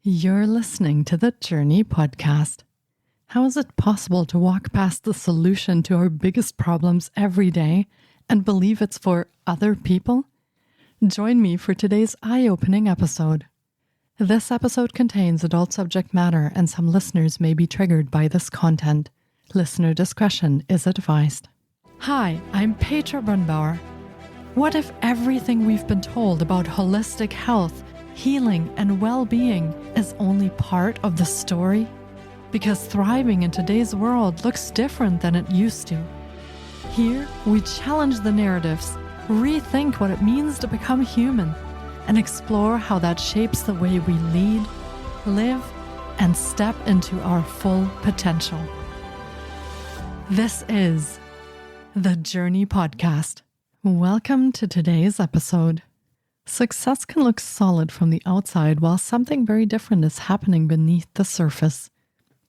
You're listening to the Jōrni Podcast. How is it possible to walk past the solution to our biggest problems every day and believe it's for other people? Join me for today's eye-opening episode. This episode contains adult subject matter and some listeners may be triggered by this content. Listener discretion is advised. Hi, I'm Petra Brunbauer. What if everything we've been told about holistic health, healing, and well-being is only part of the story? Because thriving in today's world looks different than it used to. Here, we challenge the narratives, rethink what it means to become human, and explore how that shapes the way we lead, live, and step into our full potential. This is the Jōrni Podcast. Welcome to today's episode. Success can look solid from the outside while something very different is happening beneath the surface.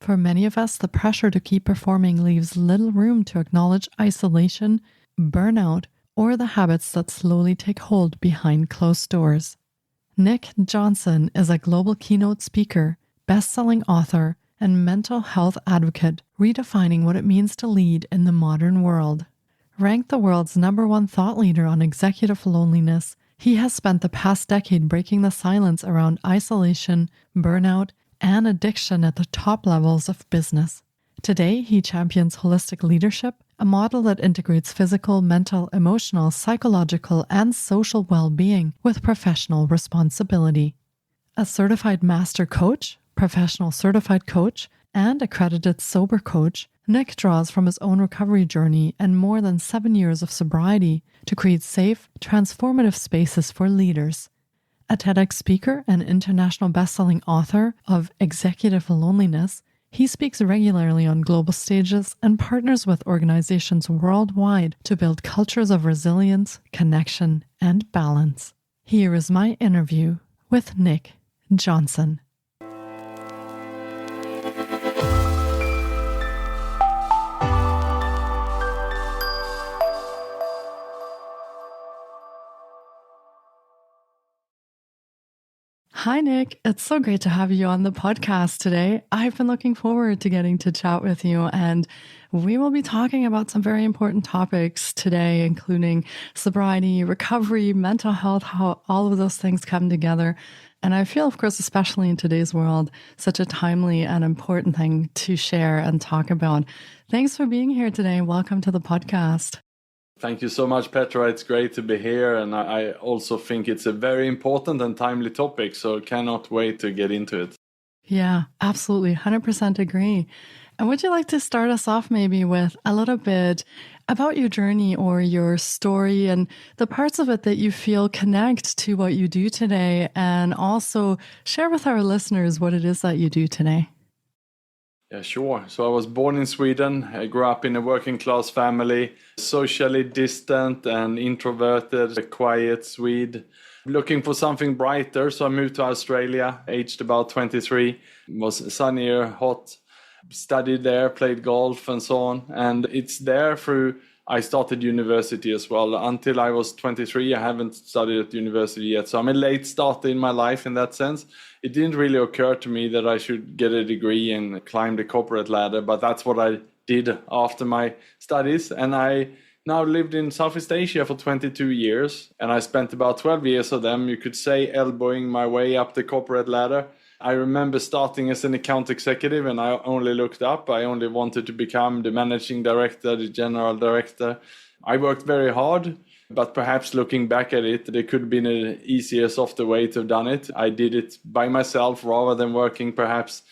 For many of us, the pressure to keep performing leaves little room to acknowledge isolation, burnout, or the habits that slowly take hold behind closed doors. Nick Jonsson is a global keynote speaker, best-selling author, and mental health advocate, redefining what it means to lead in the modern world. Ranked the world's #1 thought leader on executive loneliness, he has spent the past decade breaking the silence around isolation, burnout, and addiction at the top levels of business. Today, he champions holistic leadership, a model that integrates physical, mental, emotional, psychological, and social well-being with professional responsibility. A certified master coach, professional certified coach, and accredited sober coach, Nick draws from his own recovery journey and more than 7 years of sobriety to create safe, transformative spaces for leaders. A TEDx speaker and international best-selling author of Executive Loneliness, he speaks regularly on global stages and partners with organizations worldwide to build cultures of resilience, connection, and balance. Here is my interview with Nick Jonsson. Hi, Nick. It's so great to have you on the podcast today. I've been looking forward to getting to chat with you, and we will be talking about some very important topics today, including sobriety, recovery, mental health, how all of those things come together. And I feel, of course, especially in today's world, such a timely and important thing to share and talk about. Thanks for being here today. Welcome to the podcast. Thank you so much, Petra. It's great to be here. And I also think it's a very important and timely topic, so cannot wait to get into it. Yeah, absolutely. 100% agree. And would you like to start us off maybe with a little bit about your journey or your story and the parts of it that you feel connect to what you do today, and also share with our listeners what it is that you do today? Yeah, sure. So I was born in Sweden. I grew up in a working class family, socially distant and introverted, a quiet Swede, looking for something brighter. So I moved to Australia, aged about 23. It was sunnier, hot, studied there, played golf and so on. And it's there I started university as well. Until I was 23, I haven't studied at university yet. So I'm a late starter in my life in that sense. It didn't really occur to me that I should get a degree and climb the corporate ladder, but that's what I did after my studies. And I now lived in Southeast Asia for 22 years, and I spent about 12 years of them, you could say, elbowing my way up the corporate ladder. I remember starting as an account executive, and I only looked up. I only wanted to become the managing director, the general director. I worked very hard, but perhaps looking back at it, there could have been an easier, softer way to have done it. I did it by myself rather than working perhaps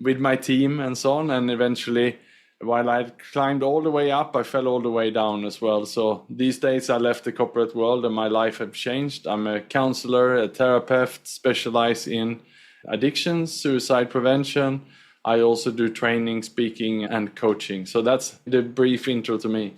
with my team and so on. And eventually, while I climbed all the way up, I fell all the way down as well. So these days I left the corporate world and my life has changed. I'm a counselor, a therapist, specialized in addictions, suicide prevention. I also do training, speaking, and coaching. So that's the brief intro to me.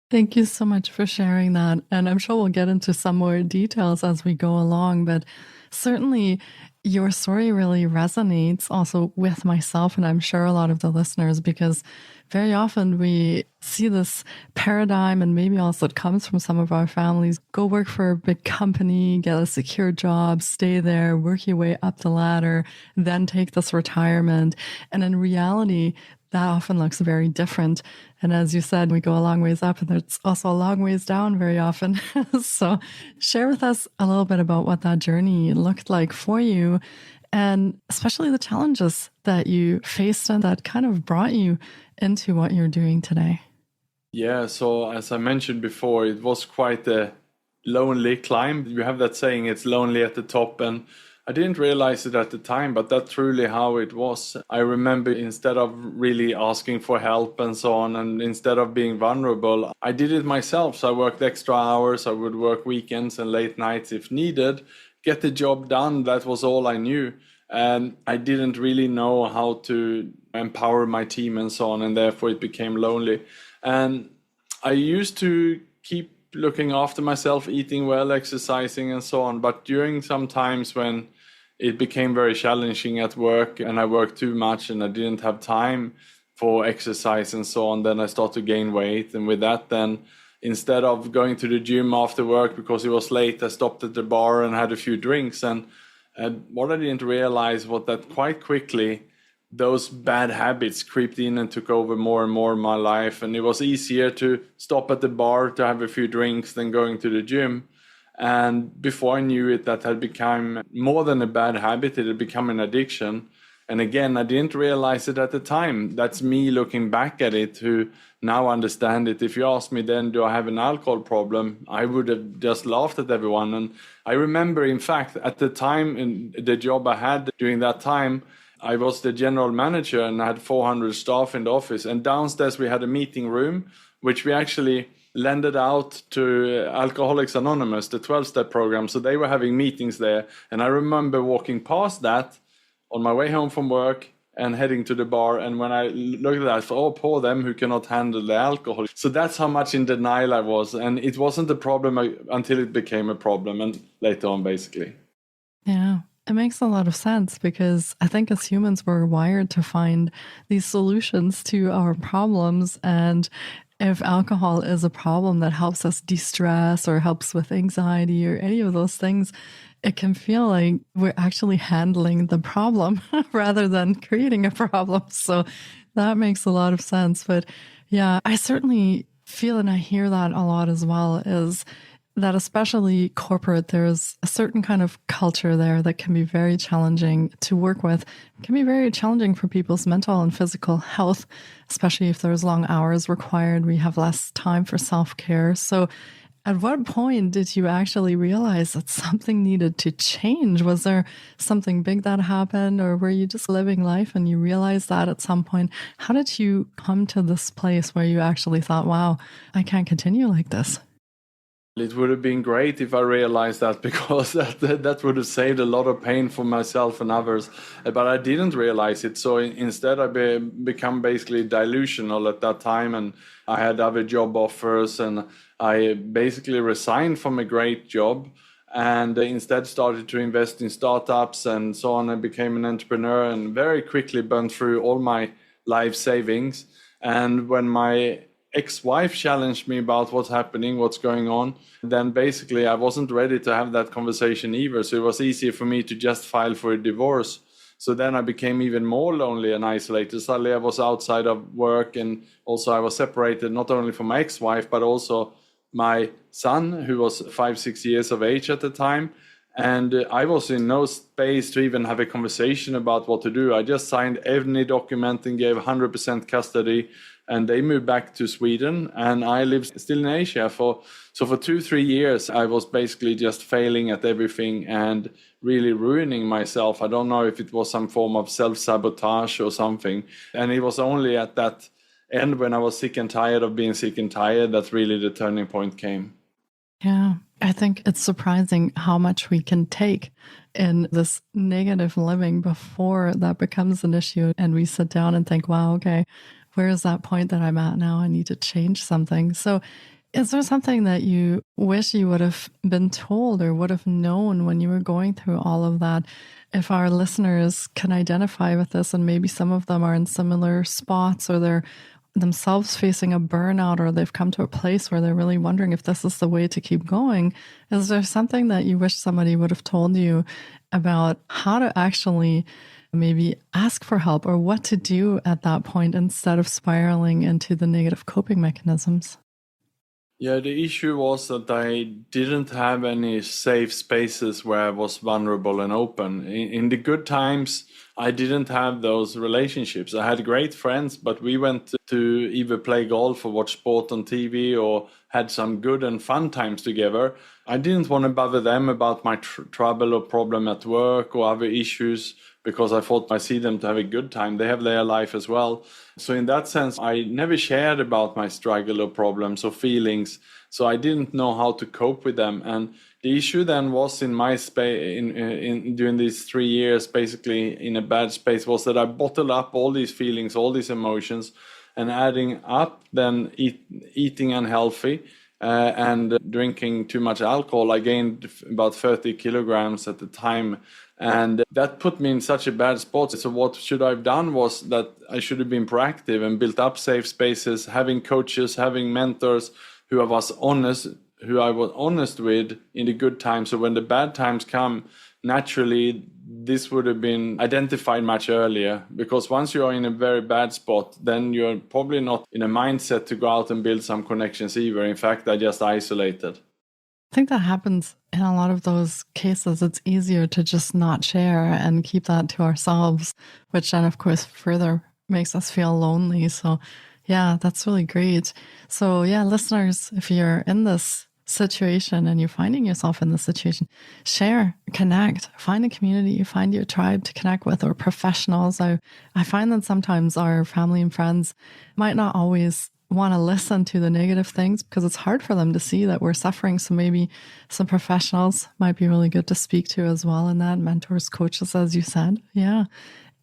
Thank you so much for sharing that. And I'm sure we'll get into some more details as we go along. But certainly, your story really resonates also with myself, and I'm sure a lot of the listeners, because very often we see this paradigm, and maybe also it comes from some of our families: go work for a big company, get a secure job, stay there, work your way up the ladder, then take this retirement. And in reality, that often looks very different. And as you said, we go a long ways up, and there's also a long ways down very often. So share with us a little bit about what that journey looked like for you, and especially the challenges that you faced and that kind of brought you into what you're doing today. Yeah, so as I mentioned before, it was quite a lonely climb. You have that saying, it's lonely at the top, and I didn't realize it at the time, but that's truly how it was. I remember, instead of really asking for help and so on, and instead of being vulnerable, I did it myself. So I worked extra hours, I would work weekends and late nights if needed, get the job done. That was all I knew. And I didn't really know how to empower my team and so on, and therefore it became lonely. And I used to keep looking after myself, eating well, exercising and so on. But during some times when it became very challenging at work and I worked too much and I didn't have time for exercise and so on, then I started to gain weight. And with that, then instead of going to the gym after work because it was late, I stopped at the bar and had a few drinks. And what I didn't realize was that quite quickly, those bad habits creeped in and took over more and more in my life. And it was easier to stop at the bar to have a few drinks than going to the gym. And before I knew it, that had become more than a bad habit. It had become an addiction. And again, I didn't realize it at the time. That's me looking back at it, who now understand it. If you ask me then, do I have an alcohol problem? I would have just laughed at everyone. And I remember, in fact, at the time, in the job I had during that time, I was the general manager and I had 400 staff in the office. And downstairs we had a meeting room, which we actually lended out to Alcoholics Anonymous, the 12-step program. So they were having meetings there. And I remember walking past that on my way home from work and heading to the bar. And when I looked at that, I thought, oh, poor them who cannot handle the alcohol. So that's how much in denial I was. And it wasn't a problem until it became a problem, and later on, basically. Yeah. It makes a lot of sense, because I think as humans, we're wired to find these solutions to our problems. And if alcohol is a problem that helps us de-stress or helps with anxiety or any of those things, it can feel like we're actually handling the problem rather than creating a problem. So that makes a lot of sense. But yeah, I certainly feel, and I hear that a lot as well, is that especially corporate, there's a certain kind of culture there that can be very challenging to work with. It can be very challenging for people's mental and physical health, especially if there's long hours required. We have less time for self-care. So at what point did you actually realize that something needed to change? Was there something big that happened, or were you just living life and you realized that at some point? How did you come to this place where you actually thought, wow, I can't continue like this? It would have been great if I realized that, because that would have saved a lot of pain for myself and others. But I didn't realize it. So instead, I become basically delusional at that time. And I had other job offers, and I basically resigned from a great job and instead started to invest in startups and so on. I became an entrepreneur and very quickly burned through all my life savings. And when my ex-wife challenged me about what's happening, what's going on, then basically I wasn't ready to have that conversation either. So it was easier for me to just file for a divorce. So then I became even more lonely and isolated. Suddenly I was outside of work, and also I was separated not only from my ex-wife, but also my son, who was 5-6 years of age at the time. And I was in no space to even have a conversation about what to do. I just signed every document and gave 100% custody. And they moved back to Sweden, and I lived still in Asia. For 2-3 years, I was basically just failing at everything and really ruining myself. I don't know if it was some form of self-sabotage or something. And it was only at that end, when I was sick and tired of being sick and tired, that really the turning point came. Yeah, I think it's surprising how much we can take in this negative living before that becomes an issue. And we sit down and think, wow, okay, where is that point that I'm at now? I need to change something. So Is there something that you wish you would have been told or would have known when you were going through all of that? If our listeners can identify with this, and maybe some of them are in similar spots, or they're themselves facing a burnout, or they've come to a place where they're really wondering if this is the way to keep going, is there something that you wish somebody would have told you about how to actually maybe ask for help, or what to do at that point instead of spiraling into the negative coping mechanisms? Yeah, the issue was that I didn't have any safe spaces where I was vulnerable and open. In the good times, I didn't have those relationships. I had great friends, but we went to either play golf or watch sport on TV or had some good and fun times together. I didn't want to bother them about my trouble or problem at work or other issues, because I thought I see them to have a good time. They have their life as well. So in that sense, I never shared about my struggle or problems or feelings. So I didn't know how to cope with them. And the issue then was in my space, in during these 3 years, basically in a bad space, was that I bottled up all these feelings, all these emotions, and adding up then eating unhealthy and drinking too much alcohol. I gained about 30 kilograms at the time. And that put me in such a bad spot. So what should I have done was that I should have been proactive and built up safe spaces, having coaches, having mentors who I was honest with in the good times. So when the bad times come, naturally, this would have been identified much earlier. Because once you are in a very bad spot, then you're probably not in a mindset to go out and build some connections either. In fact, I just isolated. I think that happens in a lot of those cases. It's easier to just not share and keep that to ourselves, which then, of course, further makes us feel lonely. So, yeah, that's really great. So, yeah, listeners, if you're in this situation and you're finding yourself in this situation, share, connect, find a community, find your tribe to connect with, or professionals. I find that sometimes our family and friends might not always want to listen to the negative things because it's hard for them to see that we're suffering. So maybe some professionals might be really good to speak to as well in that, mentors, coaches, as you said. Yeah.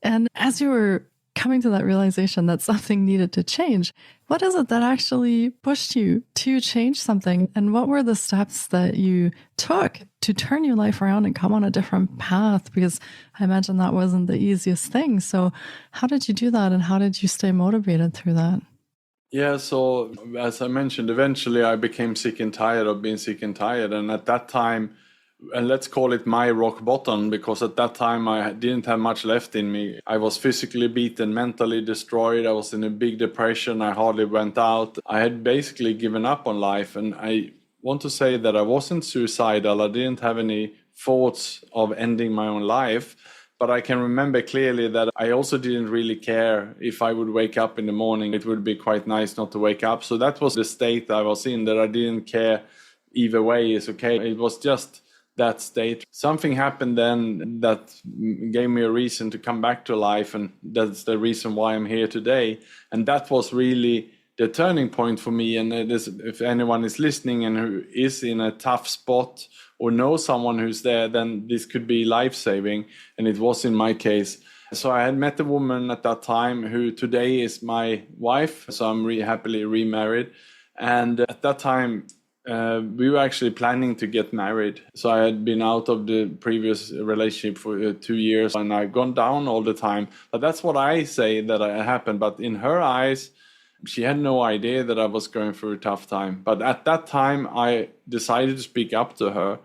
And as you were coming to that realization that something needed to change, what is it that actually pushed you to change something? And what were the steps that you took to turn your life around and come on a different path? Because I imagine that wasn't the easiest thing. So how did you do that? And how did you stay motivated through that? Yeah, so as I mentioned, eventually I became sick and tired of being sick and tired. And at that time, and let's call it my rock bottom, because at that time I didn't have much left in me. I was physically beaten, mentally destroyed. I was in a big depression. I hardly went out. I had basically given up on life. And I want to say that I wasn't suicidal. I didn't have any thoughts of ending my own life. But I can remember clearly that I also didn't really care if I would wake up in the morning. It would be quite nice not to wake up. So that was the state I was in, that I didn't care either way is okay. It was just that state. Something happened then that gave me a reason to come back to life. And that's the reason why I'm here today. And that was really the turning point for me. And if anyone is listening and who is in a tough spot or know someone who's there, then this could be life-saving. And it was in my case. So I had met a woman at that time who today is my wife. So I'm happily remarried. And at that time, we were actually planning to get married. So I had been out of the previous relationship for 2 years and I'd gone down all the time. But that's what I say that happened. But in her eyes, she had no idea that I was going through a tough time. But at that time, I decided to speak up to her.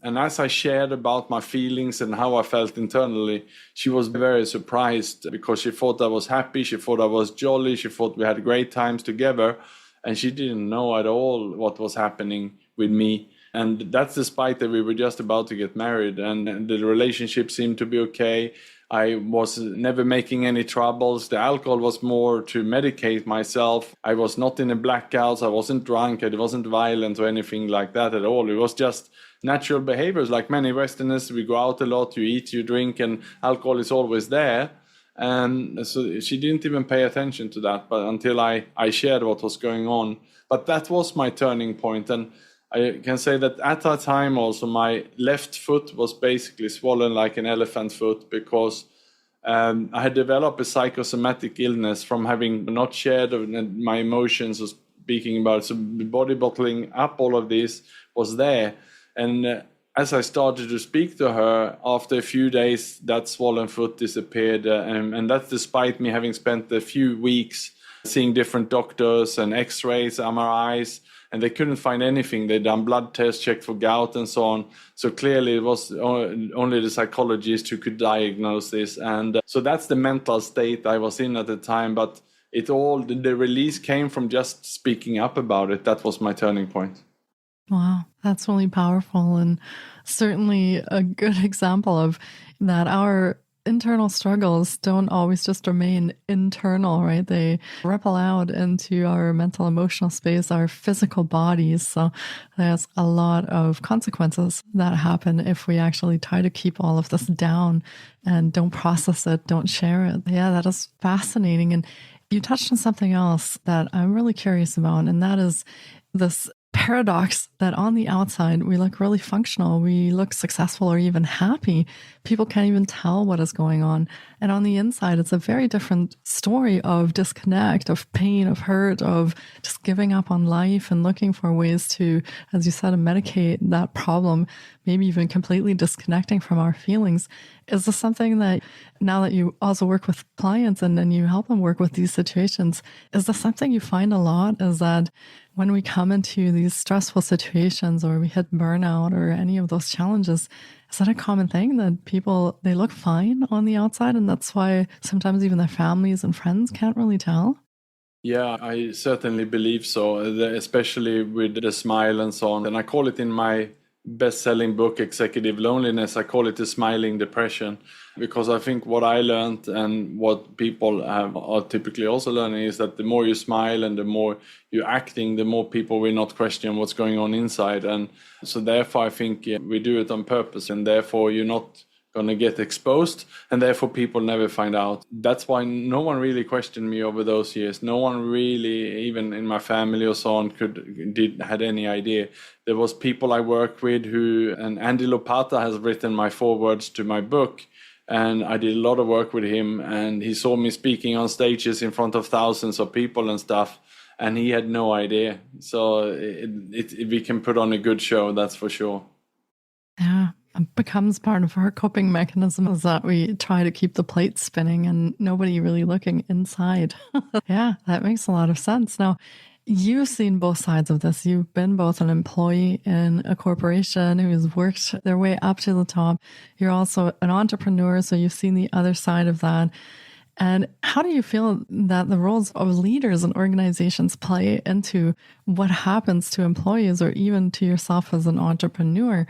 And as I shared about my feelings and how I felt internally, she was very surprised because she thought I was happy. She thought I was jolly. She thought we had great times together. And she didn't know at all what was happening with me. And that's despite that we were just about to get married and the relationship seemed to be okay. I was never making any troubles. The alcohol was more to medicate myself. I was not in a blackout. I wasn't drunk. I wasn't violent or anything like that at all. It was just natural behaviors. Like many Westerners, we go out a lot, you eat, you drink, and alcohol is always there. And so she didn't even pay attention to that, but until I shared what was going on. But that was my turning point. And I can say that at that time also my left foot was basically swollen like an elephant foot because I had developed a psychosomatic illness from having not shared my emotions or speaking about. So body bottling up all of this was there. And as I started to speak to her, after a few days, that swollen foot disappeared. And that's despite me having spent a few weeks seeing different doctors and x-rays, MRIs, and they couldn't find anything. They'd done blood tests, checked for gout and so on. So clearly it was only the psychologist who could diagnose this. And so that's the mental state I was in at the time. But the release came from just speaking up about it. That was my turning point. Wow, that's really powerful, and certainly a good example of that. Our internal struggles don't always just remain internal, right? They ripple out into our mental, emotional space, our physical bodies. So there's a lot of consequences that happen if we actually try to keep all of this down and don't process it, don't share it. Yeah, that is fascinating. And you touched on something else that I'm really curious about, and that is this paradox that on the outside, we look really functional, we look successful or even happy. People can't even tell what is going on. And on the inside, it's a very different story of disconnect, of pain, of hurt, of just giving up on life and looking for ways to, as you said, medicate that problem, maybe even completely disconnecting from our feelings. Is this something that, now that you also work with clients and then you help them work with these situations, is this something you find a lot? Is that when we come into these stressful situations or we hit burnout or any of those challenges, is that a common thing that people, they look fine on the outside and that's why sometimes even their families and friends can't really tell? Yeah, I certainly believe so, especially with the smile and so on. And I call it in my best-selling book, Executive Loneliness, I call it the smiling depression, because I think what I learned and what people are typically also learning is that the more you smile and the more you're acting, the more people will not question what's going on inside. And so therefore I think we do it on purpose, and therefore you're not going to get exposed, and therefore people never find out. That's why no one really questioned me over those years. No one really, even in my family or so on, had any idea. There was people I work with and Andy Lopata has written my forewords to my book, and I did a lot of work with him, and he saw me speaking on stages in front of thousands of people and stuff, and he had no idea. So we can put on a good show, that's for sure. Yeah. It becomes part of our coping mechanism is that we try to keep the plate spinning and nobody really looking inside. Yeah, that makes a lot of sense. Now, you've seen both sides of this. You've been both an employee in a corporation who's worked their way up to the top. You're also an entrepreneur, so you've seen the other side of that. And how do you feel that the roles of leaders and organizations play into what happens to employees or even to yourself as an entrepreneur?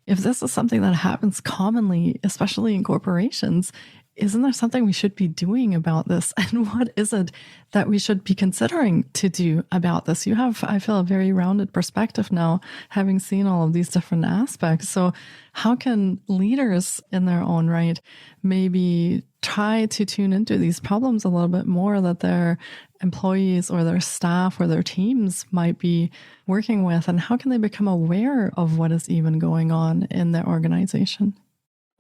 If this is something that happens commonly, especially in corporations, isn't there something we should be doing about this? And what is it that we should be considering to do about this? You have, I feel, a very rounded perspective now, having seen all of these different aspects. So how can leaders in their own right maybe try to tune into these problems a little bit more that their employees or their staff or their teams might be working with? And how can they become aware of what is even going on in their organization?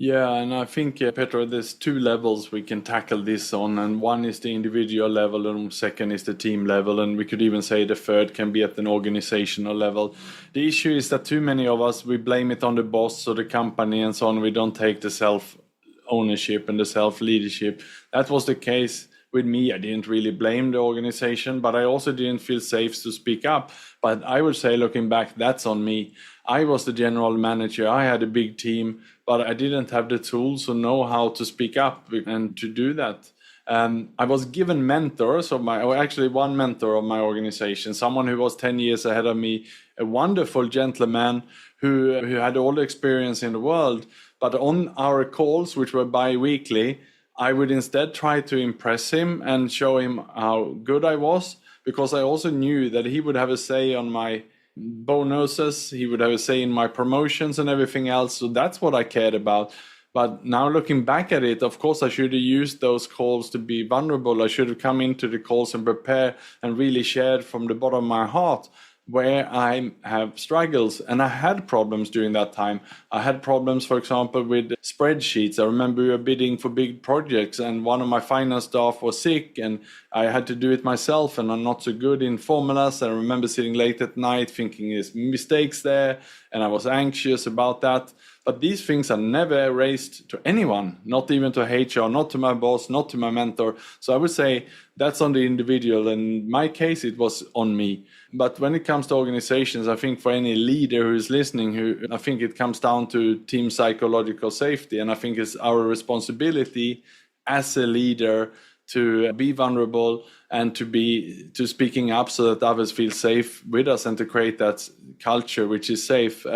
Yeah, and I think, Petra, there's two levels we can tackle this on, and one is the individual level, and second is the team level, and we could even say the third can be at an organizational level. The issue is that too many of us, we blame it on the boss or the company and so on. We don't take the self-ownership and the self-leadership. That was the case with me. I didn't really blame the organization, but I also didn't feel safe to speak up. But I would say, looking back, that's on me. I was the general manager. I had a big team, but I didn't have the tools or know how to speak up and to do that. I was given mentors one mentor of my organization, someone who was 10 years ahead of me, a wonderful gentleman who had all the experience in the world. But on our calls, which were bi-weekly, I would instead try to impress him and show him how good I was, because I also knew that he would have a say on my bonuses, he would have a say in my promotions and everything else. So that's what I cared about. But now looking back at it, of course, I should have used those calls to be vulnerable. I should have come into the calls and prepare and really shared from the bottom of my heart. where I have struggles. And I had problems during that time. I had problems, for example, with spreadsheets. I remember we were bidding for big projects and one of my finance staff was sick and I had to do it myself and I'm not so good in formulas. I remember sitting late at night thinking there's mistakes there and I was anxious about that. But these things are never raised to anyone, not even to HR, not to my boss, not to my mentor. So I would say that's on the individual. In my case, it was on me. But when it comes to organizations, I think for any leader who is listening, I think it comes down to team psychological safety. And I think it's our responsibility as a leader to be vulnerable and to speaking up so that others feel safe with us and to create that culture which is safe.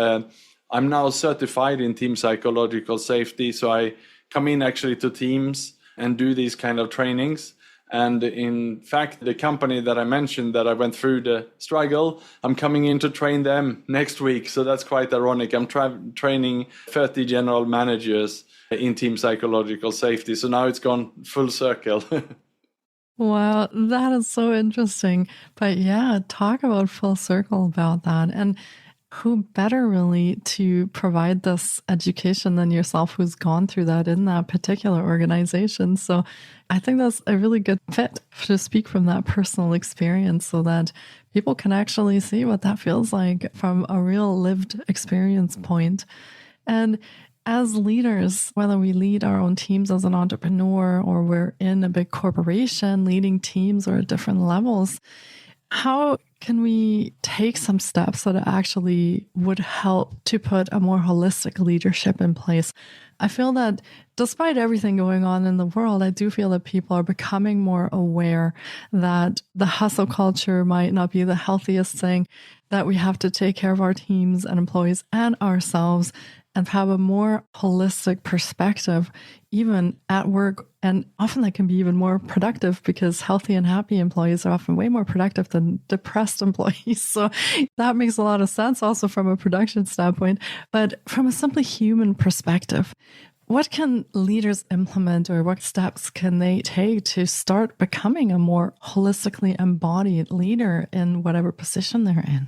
I'm now certified in team psychological safety, so I come in actually to teams and do these kind of trainings. And in fact, the company that I mentioned that I went through the struggle, I'm coming in to train them next week. So that's quite ironic. I'm training 30 general managers in team psychological safety. So now it's gone full circle. Wow, that is so interesting. But yeah, talk about full circle about that. And who better really to provide this education than yourself who's gone through that in that particular organization. So I think that's a really good fit to speak from that personal experience so that people can actually see what that feels like from a real lived experience point. And as leaders, whether we lead our own teams as an entrepreneur or we're in a big corporation leading teams or at different levels, how can we take some steps that actually would help to put a more holistic leadership in place? I feel that despite everything going on in the world, I do feel that people are becoming more aware that the hustle culture might not be the healthiest thing, that we have to take care of our teams and employees and ourselves and have a more holistic perspective, even at work. And often that can be even more productive because healthy and happy employees are often way more productive than depressed employees. So that makes a lot of sense also from a production standpoint. But from a simply human perspective, what can leaders implement or what steps can they take to start becoming a more holistically embodied leader in whatever position they're in?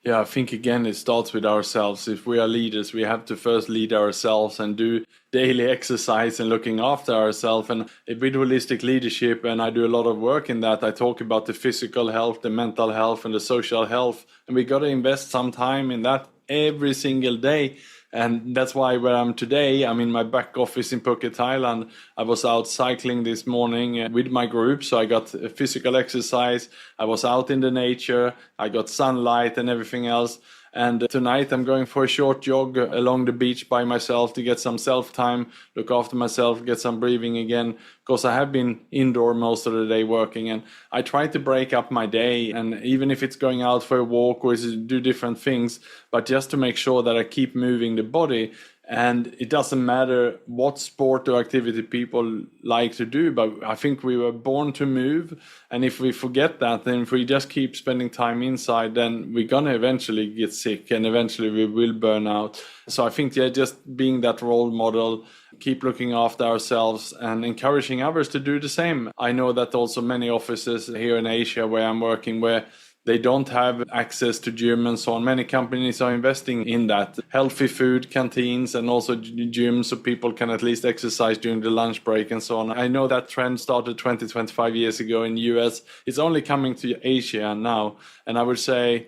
Yeah, I think again, it starts with ourselves. If we are leaders, we have to first lead ourselves and do daily exercise and looking after ourselves. And with holistic leadership, and I do a lot of work in that, I talk about the physical health, the mental health, and the social health. And we got to invest some time in that every single day. And that's why where I'm today, I'm in my back office in Phuket, Thailand. I was out cycling this morning with my group. So I got physical exercise. I was out in the nature. I got sunlight and everything else. And tonight I'm going for a short jog along the beach by myself to get some self-time, look after myself, get some breathing again, because I have been indoor most of the day working. And I try to break up my day, and even if it's going out for a walk or do different things, but just to make sure that I keep moving the body. And it doesn't matter what sport or activity people like to do, but I think we were born to move. And if we forget that, then if we just keep spending time inside, then we're going to eventually get sick and eventually we will burn out. So I think, just being that role model, keep looking after ourselves and encouraging others to do the same. I know that also many offices here in Asia where I'm working, where they don't have access to gym and so on. Many companies are investing in that. Healthy food, canteens, and also gyms so people can at least exercise during the lunch break and so on. I know that trend started 20, 25 years ago in the US. It's only coming to Asia now. And I would say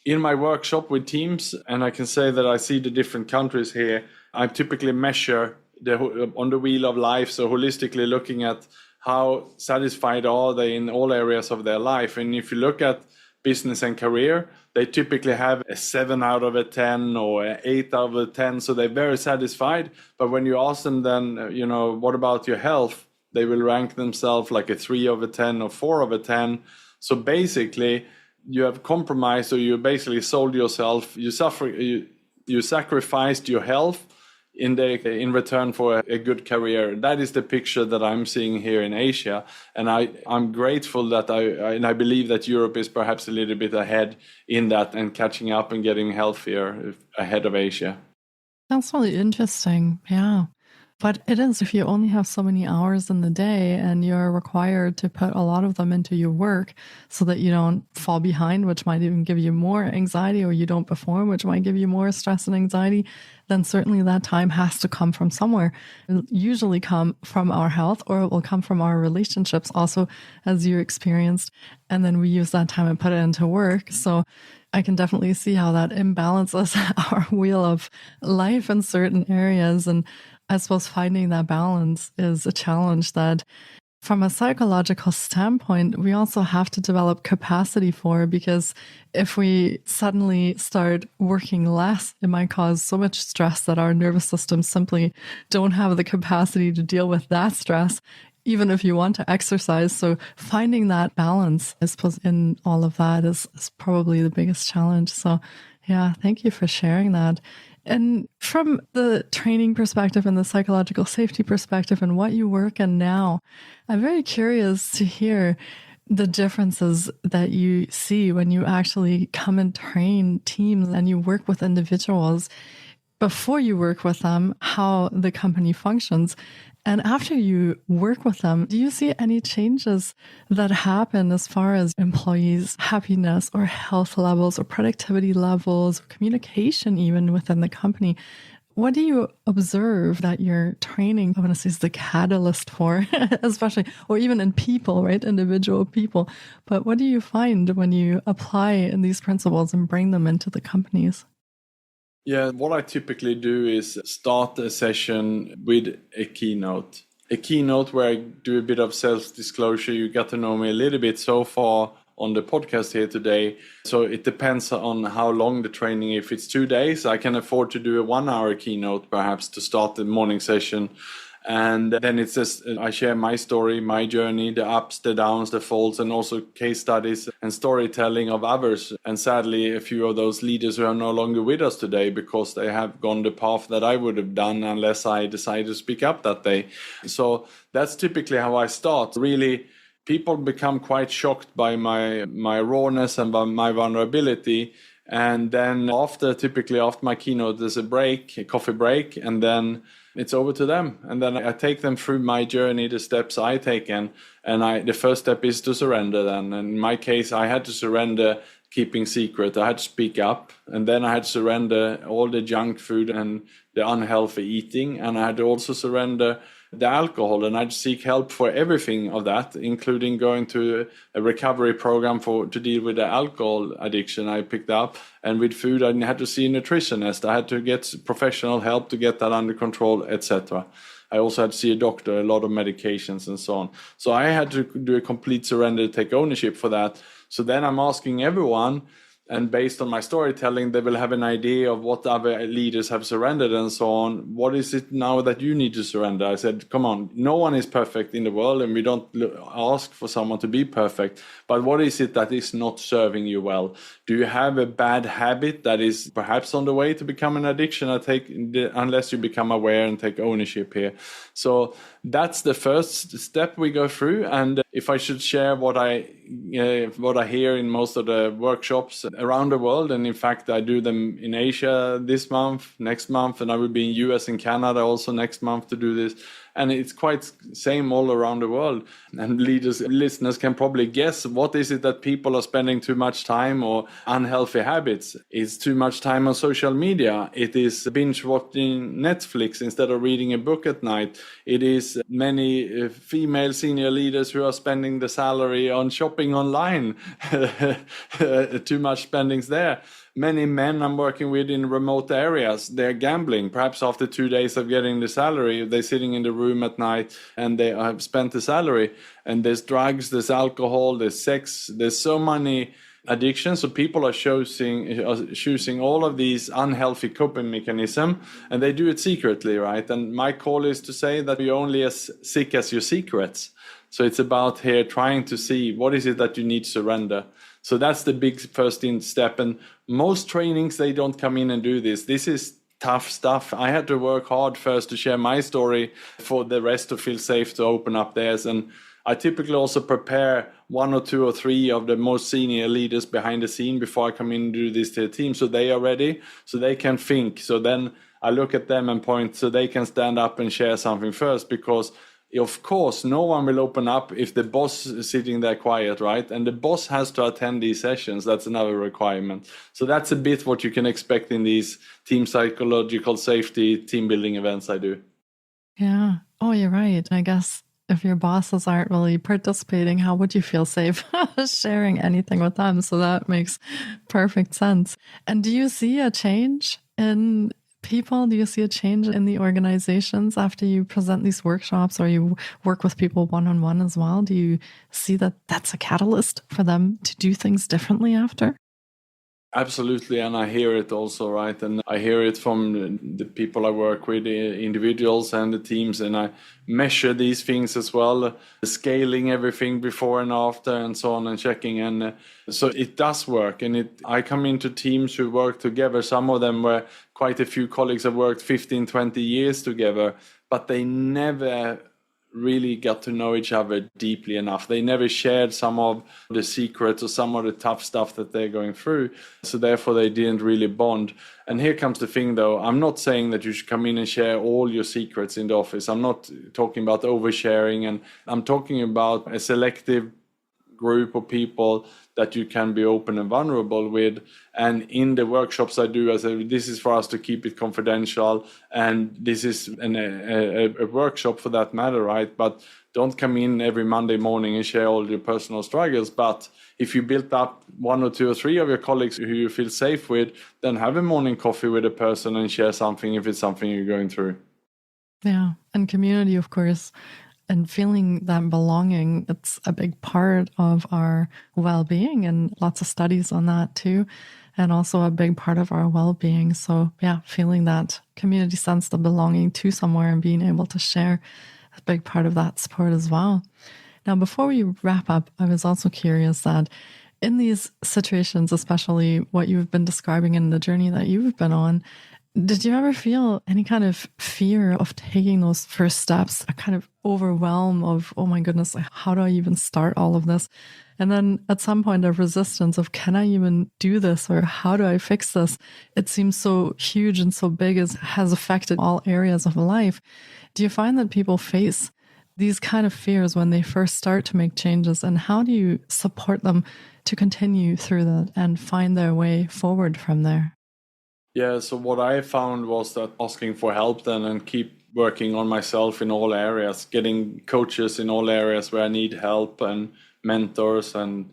in my workshop with teams, and I can say that I see the different countries here, I typically measure on the wheel of life. So holistically looking at how satisfied are they in all areas of their life. And if you look at business and career, they typically have a 7 out of a 10 or an 8 out of a 10. So they're very satisfied. But when you ask them then, what about your health? They will rank themselves like a 3 over 10 or 4 over 10. So basically, you have compromised, or you basically sold yourself. You sacrificed your health in return for a good career. That is the picture that I'm seeing here in Asia. And I'm grateful that I believe that Europe is perhaps a little bit ahead in that and catching up and getting healthier ahead of Asia. That's really interesting. Yeah. But it is, if you only have so many hours in the day and you're required to put a lot of them into your work so that you don't fall behind, which might even give you more anxiety, or you don't perform, which might give you more stress and anxiety, then certainly that time has to come from somewhere. It'll usually come from our health, or it will come from our relationships also, as you experienced. And then we use that time and put it into work. So I can definitely see how that imbalances our wheel of life in certain areas. And I suppose finding that balance is a challenge that, from a psychological standpoint, we also have to develop capacity for, because if we suddenly start working less, it might cause so much stress that our nervous systems simply don't have the capacity to deal with that stress, even if you want to exercise. So finding that balance, I suppose, in all of that is probably the biggest challenge. So yeah, thank you for sharing that. And from the training perspective and the psychological safety perspective and what you work in now, I'm very curious to hear the differences that you see when you actually come and train teams and you work with individuals. Before you work with them, how the company functions. And after you work with them, do you see any changes that happen as far as employees' happiness or health levels or productivity levels, or communication even within the company? What do you observe that your training, I want to say, is the catalyst for, especially, or even in people, right? Individual people. But what do you find when you apply these principles and bring them into the companies? Yeah, what I typically do is start a session with a keynote. A keynote where I do a bit of self-disclosure. You got to know me a little bit so far on the podcast here today. So it depends on how long the training. If it's 2 days, I can afford to do a 1-hour keynote perhaps to start the morning session. And then it's just, I share my story, my journey, the ups, the downs, the faults, and also case studies and storytelling of others. And sadly, a few of those leaders who are no longer with us today because they have gone the path that I would have done unless I decided to speak up that day. So that's typically how I start. Really, people become quite shocked by my rawness and by my vulnerability. And then typically after my keynote, there's a coffee break, and then it's over to them. And then I take them through my journey, the steps I taken. And the first step is to surrender then. And in my case, I had to surrender keeping secret. I had to speak up. And then I had to surrender all the junk food and the unhealthy eating. And I had to also surrender the alcohol, and I'd seek help for everything of that, including going to a recovery program to deal with the alcohol addiction I picked up. And with food, I had to see a nutritionist. I had to get professional help to get that under control, etc. I also had to see a doctor, a lot of medications and so on. So I had to do a complete surrender, take ownership for that. So then I'm asking everyone, and based on my storytelling, they will have an idea of what other leaders have surrendered and so on. What is it now that you need to surrender? I said, come on, no one is perfect in the world, and we don't ask for someone to be perfect. But what is it that is not serving you well? Do you have a bad habit that is perhaps on the way to become an addiction? Unless you become aware and take ownership here. So that's the first step we go through. And if I should share what I hear in most of the workshops around the world, and in fact I do them in Asia this month, next month, and I will be in US and Canada also next month to do this. And it's quite same all around the world. And listeners can probably guess, what is it that people are spending too much time, or unhealthy habits? It's too much time on social media. It is binge watching Netflix instead of reading a book at night. It is many female senior leaders who are spending the salary on shopping online. Too much spendings there. Many men I'm working with in remote areas, they're gambling. Perhaps after 2 days of getting the salary, they're sitting in the room at night and they have spent the salary. And there's drugs, there's alcohol, there's sex, there's so many addictions. So people are choosing all of these unhealthy coping mechanisms, and they do it secretly, right? And my call is to say that you're only as sick as your secrets. So it's about here trying to see what is it that you need to surrender. So that's the big first step. And most trainings, they don't come in and do this. This is tough stuff. I had to work hard first to share my story for the rest to feel safe to open up theirs. And I typically also prepare 1 or 2 or 3 of the most senior leaders behind the scene before I come in and do this to the team. So they are ready, so they can think. So then I look at them and point so they can stand up and share something first, because of course no one will open up if the boss is sitting there quiet, right? And the boss has to attend these sessions. That's another requirement. So that's a bit what you can expect in these team psychological safety, team building events I do. Yeah. Oh, you're right. I guess if your bosses aren't really participating, how would you feel safe sharing anything with them? So that makes perfect sense. And do you see a change in people? Do you see a change in the organizations after you present these workshops, or you work with people one-on-one as well? Do you see that that's a catalyst for them to do things differently after? Absolutely, and I hear it also, right? And I hear it from the people I work with, the individuals and the teams, and I measure these things as well, scaling everything before and after and so on, and checking. And so it does work. And I come into teams who work together. Some of them where quite a few colleagues have worked 15, 20 years together, but they never really got to know each other deeply enough. They never shared some of the secrets or some of the tough stuff that they're going through. So therefore they didn't really bond. And here comes the thing though, I'm not saying that you should come in and share all your secrets in the office. I'm not talking about oversharing, and I'm talking about a selective group of people that you can be open and vulnerable with. And in the workshops I do, I say, this is for us to keep it confidential, and this is a workshop for that matter, right? But don't come in every Monday morning and share all your personal struggles. But if you built up 1 or 2 or 3 of your colleagues who you feel safe with, then have a morning coffee with a person and share something if it's something you're going through. Yeah, and community, of course. And feeling that belonging, it's a big part of our well-being, and lots of studies on that too, and also a big part of our well-being. So yeah, feeling that community sense of belonging to somewhere and being able to share a big part of that support as well. Now, before we wrap up, I was also curious that in these situations, especially what you've been describing in the journey that you've been on, did you ever feel any kind of fear of taking those first steps, a kind of overwhelm of, oh my goodness, how do I even start all of this? And then at some point of resistance of, can I even do this, or how do I fix this? It seems so huge and so big, as has affected all areas of life. Do you find that people face these kind of fears when they first start to make changes, and how do you support them to continue through that and find their way forward from there? Yeah, so what I found was that asking for help then, and keep working on myself in all areas, getting coaches in all areas where I need help, and mentors. And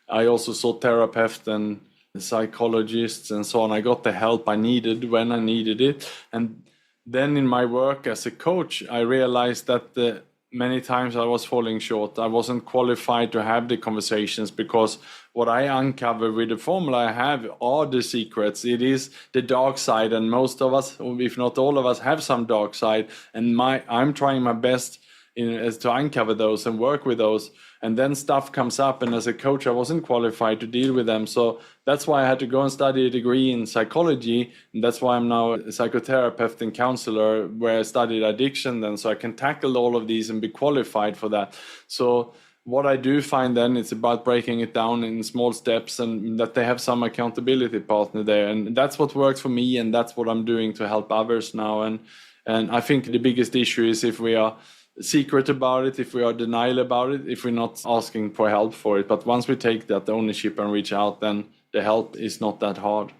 I also saw therapists and psychologists and so on. I got the help I needed when I needed it. And then in my work as a coach, I realized that many times I was falling short. I wasn't qualified to have the conversations, because what I uncover with the formula I have are the secrets. It is the dark side, and most of us, if not all of us, have some dark side. And I'm trying my best to uncover those and work with those. And then stuff comes up, and as a coach, I wasn't qualified to deal with them. So that's why I had to go and study a degree in psychology. And that's why I'm now a psychotherapist and counselor, where I studied addiction then, so I can tackle all of these and be qualified for that. So what I do find then, it's about breaking it down in small steps, and that they have some accountability partner there. And that's what works for me, and that's what I'm doing to help others now. And I think the biggest issue is if we are secret about it, if we are denial about it, if we're not asking for help for it. But once we take that ownership and reach out, then the help is not that hard.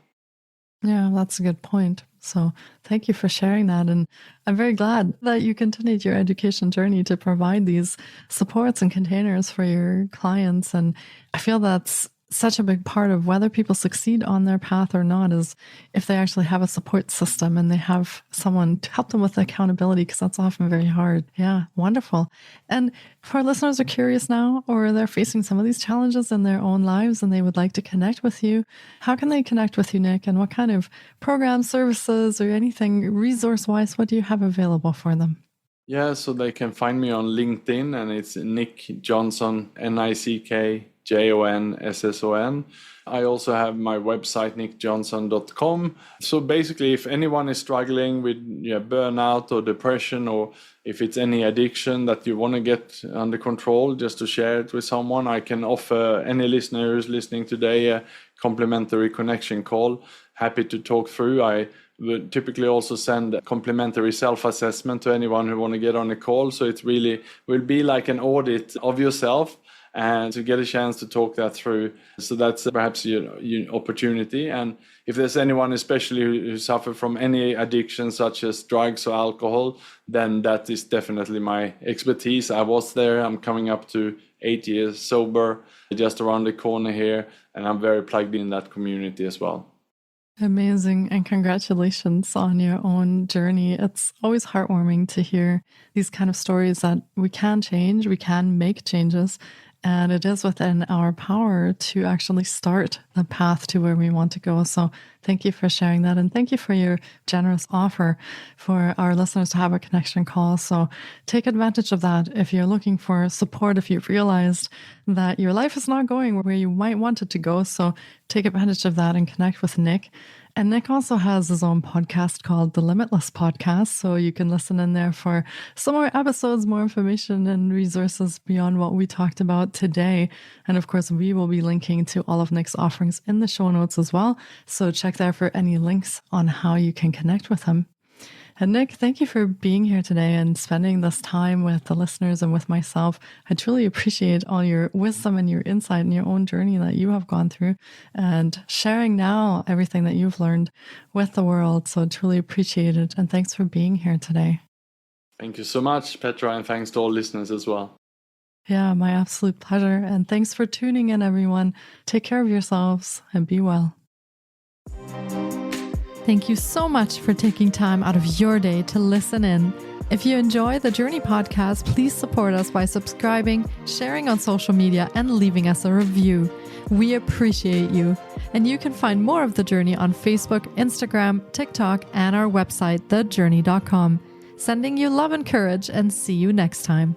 Yeah, that's a good point. So thank you for sharing that. And I'm very glad that you continued your education journey to provide these supports and containers for your clients. And I feel that's such a big part of whether people succeed on their path or not, is if they actually have a support system and they have someone to help them with accountability, because that's often very hard. Yeah, wonderful. And if our listeners are curious now, or they're facing some of these challenges in their own lives and they would like to connect with you, how can they connect with you, Nick? And what kind of programs, services, or anything resource-wise, what do you have available for them? Yeah, so they can find me on LinkedIn, and it's Nick Jonsson, NickJonsson. I also have my website, nickjonsson.com. So basically, if anyone is struggling with burnout or depression, or if it's any addiction that you want to get under control, just to share it with someone, I can offer any listener who's listening today a complimentary connection call. Happy to talk through. I we typically also send a complimentary self-assessment to anyone who want to get on a call. So it really will be like an audit of yourself and to get a chance to talk that through. So that's perhaps your opportunity. And if there's anyone especially who suffer from any addiction such as drugs or alcohol, then that is definitely my expertise. I was there. I'm coming up to 8 years sober, just around the corner here, and I'm very plugged in that community as well. Amazing. And congratulations on your own journey. It's always heartwarming to hear these kind of stories that we can change, we can make changes. And it is within our power to actually start the path to where we want to go. So thank you for sharing that. And thank you for your generous offer for our listeners to have a connection call. So take advantage of that. If you're looking for support, if you've realized that your life is not going where you might want it to go. So take advantage of that and connect with Nick. And Nick also has his own podcast called The Limitless Podcast. So you can listen in there for some more episodes, more information and resources beyond what we talked about today. And of course, we will be linking to all of Nick's offerings in the show notes as well. So check there for any links on how you can connect with him. And Nick, thank you for being here today and spending this time with the listeners and with myself. I truly appreciate all your wisdom and your insight and your own journey that you have gone through and sharing now everything that you've learned with the world. So truly appreciate it. And thanks for being here today. Thank you so much, Petra, and thanks to all listeners as well. Yeah, my absolute pleasure. And thanks for tuning in, everyone. Take care of yourselves and be well. Thank you so much for taking time out of your day to listen in. If you enjoy the Jōrni Podcast, please support us by subscribing, sharing on social media, and leaving us a review. We appreciate you. And you can find more of The Jōrni on Facebook, Instagram, TikTok, and our website, thejorni.com. Sending you love and courage, and see you next time.